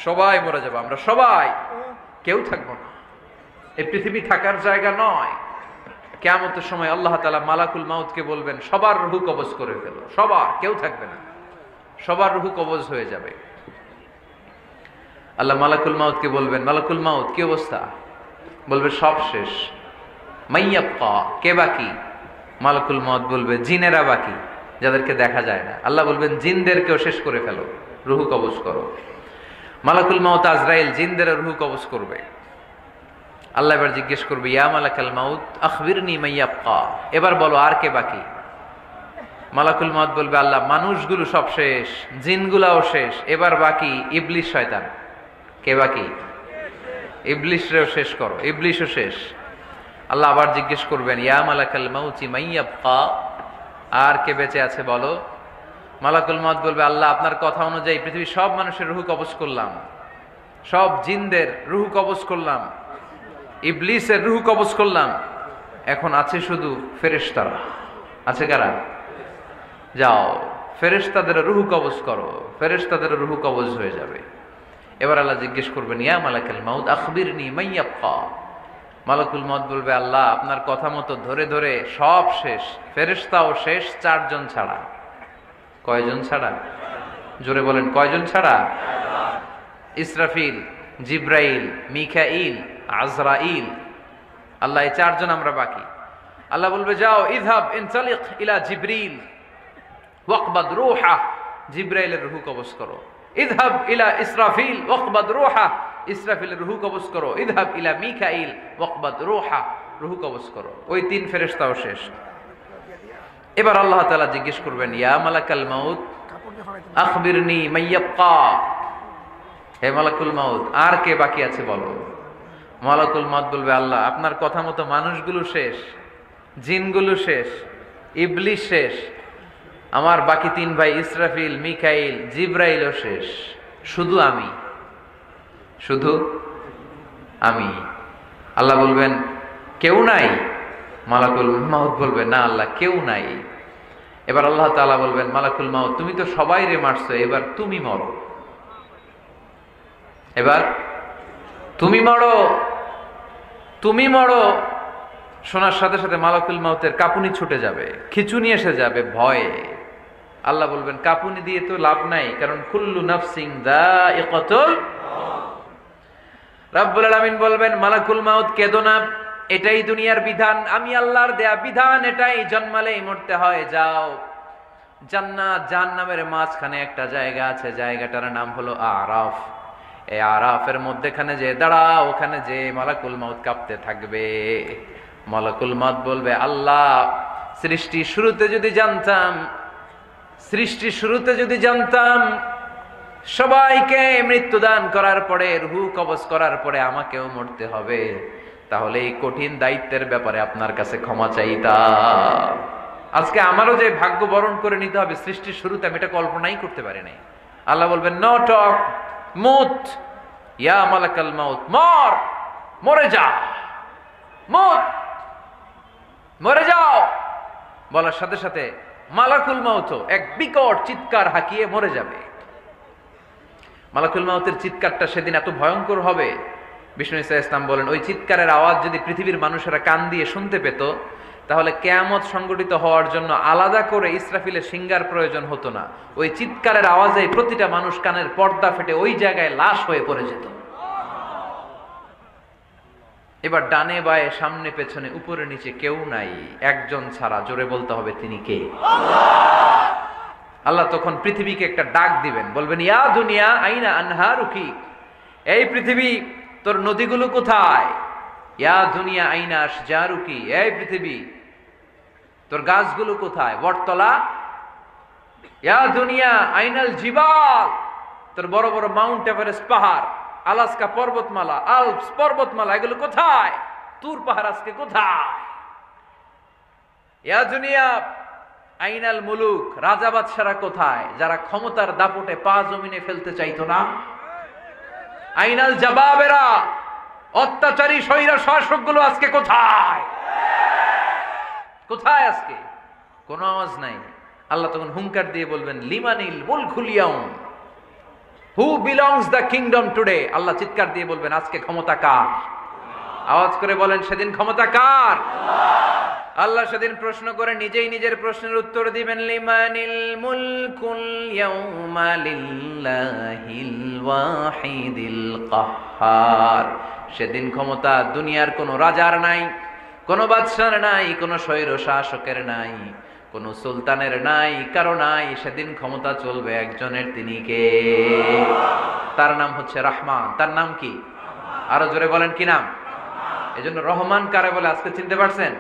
সবাই মরে যাবো, আমরা সবাই, কেউ থাকবো না। এই পৃথিবী থাকার জায়গা নয়। কিয়ামতের সময় আল্লাহ তাআলা মালাকুল মাউতকে বলবেন, সবার রূহ কবজ করে ফেলো, সবার, কেউ থাকবে না, সবার রূহ কবজ হয়ে যাবে। আল্লাহ মালাকুল মাউতকে বলবেন, মালাকুল মাউত কি অবস্থা? বলবে সব শেষ। মাইয়াবকা, কে বাকি? মালাকুল মাউত বলবে জিনেরা বাকি, যাদেরকে দেখা যায় না। আল্লাহ বলবেন জিনদেরকেও শেষ করে ফেলো, রূহ কবজ করো। মালাকুল মাউত আজরাইল জিনদের রূহ কবজ করবে। আল্লাহ এবার জিজ্ঞেস করবে, ইয়া মালাকাল মাউত আখবিরনি মাইয়াবকা, এবার বলো আর কে বাকি? মালাকুল মাউত বলবে, আল্লাহ মানুষগুলো সব শেষ, জিনগুলাও শেষ, এবার বাকি ইবলিস শয়তান। কে বাকি? ইবলিসরেও শেষ করো, ইবলিসও শেষ। আল্লাহ আবার জিজ্ঞেস করবেন, ইয়া মালাকাল মাউতি মাইয়াবকা, আর কে বেঁচে আছে বলো। মালাকুল মাউত বলবে, আল্লাহ আপনার কথা অনুযায়ী পৃথিবীর সব মানুষের রূহ কবজ করলাম, সব জিনদের রূহ কবজ করলাম, ইবলিসের রূহ কবজ করলাম, এখন আছে শুধু ফেরেশতারা। আছে কারা? যাও ফেরেশতাদের রূহ কবজ করো, ফেরেশতাদের রূহ কবজ হয়ে যাবে। এবার আল্লাহ জিজ্ঞেস করবেন, ইয়া মালাকাল মাউত আখবিরনি মাইয়াবকা। মালাকুল মাউত বলবে, আল্লাহ আপনার কথা মতো ধরে ধরে সব শেষ, ফেরেশতাও শেষ, 4 জন ছাড়া। কয়জন ছাড়া? জোরে বলেন, কয়জন ছাড়া? ইসরাফিল, জিব্রাইল, মিকাইল, আজরাইল। আল্লাহ এই 4 জন আমরা বাকি। আল্লাহ বলবে, যাও ইযহাব ইনতালিক ইলা জিবরিল ওয়াকবাদ রূহা, জিব্রাইলের রূহ কবজ করো। ইযহাব ইলা ইসরাফিল ওয়াকবাদ রূহা, ইসরাফিলের রূহ কবজ করো। ইযহাব ইলা মিকাইল ওয়াকবাদ রূহা, রূহ কবজ করো। ওই 3 ফেরেশতাও শেষ। এবার আল্লাহ তাআলা জিজ্ঞেস করবেন, ইয়া মালাকাল মাউত আখবিরনি মাইয়াবকা, হে মালাকুল মাউত আর কে বাকি আছে বলো। মালাকুল মাউত বলবে, আল্লাহ আপনার কথা মতো মানুষগুলো শেষ, জিনগুলো শেষ, ইবলিস শেষ, আমার বাকি 3 ভাই ইসরাফিল, মিকাইল, জিব্রাইলও শেষ, শুধু আমি, শুধু আমি। আল্লাহ বলবেন, কেউ নাই? মালাকুল মাউত বলবে, না আল্লাহ কেউ নাই। এবার আল্লাহ তাআলা বলবেন, মালাকুল মাউত তুমি তো সবাই রে মারছো, এবার তুমি মরো, এবার তুমি মরো, তুমি মরো। শোনার সাথে সাথে মালাকুল মাউতের কাঁপুনি ছুটে যাবে, খিঁচুনি এসে যাবে ভয়ে। আল্লাহ বলবেন, কাঁপুনি দিয়ে তো লাভ নাই, কারণ কুল্লু নাফসিন যায়িকাতুল মাউত। রাব্বুল আলামিন বলবেন, মালাকুল মাউত কেঁদো না, এটাই দুনিয়ার বিধান, আমি আল্লাহর দেয়া বিধান, এটাই, জন্মালেই মরতে হয়। যাও, জান্নাত জাহান্নামের মাঝখানে একটা জায়গা আছে, জায়গাটার নাম হলো আরাফ। এই আরাফের মধ্যেখানে যে দাঁড়াও, ওখানে যে মালাকুল মাউত কাঁপতে থাকবে। মালাকুল মাউত বলবে, আল্লাহ সৃষ্টি শুরুতে যদি জানতাম, সৃষ্টি শুরুতে যদি জানতাম সবাইকে মৃত্যুদান করার পরে, রূহ কবজ করার পরে আমাকেও মরতে হবে, তাহলে এই কঠিন দায়িত্বের ব্যাপারে আপনার কাছে ক্ষমা চাইতাম। আজকে আমারও যে ভাগ্য বরণ করে নিতে হবে সৃষ্টির শুরুতে, আমি এটা কল্পনাই করতে পারি নাই। আল্লাহ বলবেন, নো টক, মুত, ইয়া মালাকাল মাউত, মর, মরে যা, মুত, মরে যাও। বলার সাথে সাথে মালাকুল মাউত এক বিকট চিৎকার হাঁকিয়ে মরে যাবে। মালাকুল মাউতের চিৎকারটা সেদিন এত ভয়ঙ্কর হবে, বিষ্ণু ঈসা ইসলাম বলেন, ওই চিৎকারের আওয়াজ যদি পৃথিবীর মানুষেরা কান দিয়ে শুনতে পেত, তাহলে কিয়ামত সংগঠিত হওয়ার জন্য আলাদা করে ইসরাফিলের সিঙ্গার প্রয়োজন হতো না। ওই চিৎকারের আওয়াজে প্রতিটা মানুষ কানের পর্দা ফেটে ওই জায়গায় লাশ হয়ে পড়ে যেত। এবার ডানে বায়ে সামনে পেছনে উপরে নিচে কেউ নাই, একজন ছাড়া, জোরে বলতে হবে তিনি কে? আল্লাহ তখন পৃথিবীকে একটা ডাক দিবেন, বলবেন, ইয়া দুনিয়া আইনা আনহারুকি, এই পৃথিবী তোর নদীগুলো কোথায়? ইয়া দুনিয়া আইনা আশজারুকি, এই পৃথিবী তোর গাছগুলো কোথায়? বটতলা। ইয়া দুনিয়া আইনাল জিবাল, তোর বড় বড় মাউন্ট এভারেস্ট পাহাড়, আলাস্কা পর্বতমালা, আলপস পর্বতমালা, এগুলো কোথায়? তুর পাহাড় আজকে কোথায়? ইয়া দুনিয়া আইনাল মুলুক, রাজা বাদশারা কোথায়, যারা ক্ষমতার দাপটে পা জমিনে ফেলতে চাইতো না? আইনাল জাবাবেরা, অত্যাচারী স্বৈরা শাসকগুলো আজকে কোথায়? কোথায় আজকে? কোনো আওয়াজ নাই। আল্লাহ তখন হুঙ্কার দিয়ে বলবেন, লিমানিল মুলকুল ইয়াউম, who belongs the kingdom today? আল্লাহ চিৎকার দিয়ে বলবেন আজকে ক্ষমতা কার? আওয়াজ করে বলেন সেদিন ক্ষমতা কার? আল্লাহ সেদিন প্রশ্ন করে নিজেই নিজের প্রশ্নের উত্তর দিবেন, লিমানিল মুলকুল ইয়াউমা লিল্লাহিল ওয়াহিদিল কাহ্হার। সেদিন ক্ষমতা দুনিয়ার কোনো রাজার নাই, কোনো বাদশার নাই, কোনো স্বৈর শাসকের নাই, কোনো সুলতানের নাই, কারো নাই। সেদিন ক্ষমতা চলবে একজনের, তিনি কে? তার নাম হচ্ছে রহমান। তার নাম কি? আরো জোরে বলেন কি নাম? এজন্য রহমান কারে বলে আজকে চিনতে পারছেন?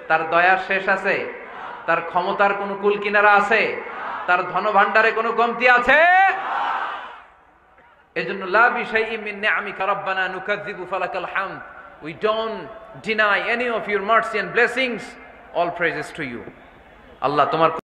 তার দয়ার শেষ আছে? তার ক্ষমতার কোনো কুল কিনারা আছে? তার ধন ভান্ডারে কোনো কমতি আছে? এজন্য লা বিশাইইন মিন নিআমিকা রাব্বানা নুকাযযিবু ফালাকাল হামদ। We don't deny any of your mercy and blessings. All praises to you. আল্লাহ তোমার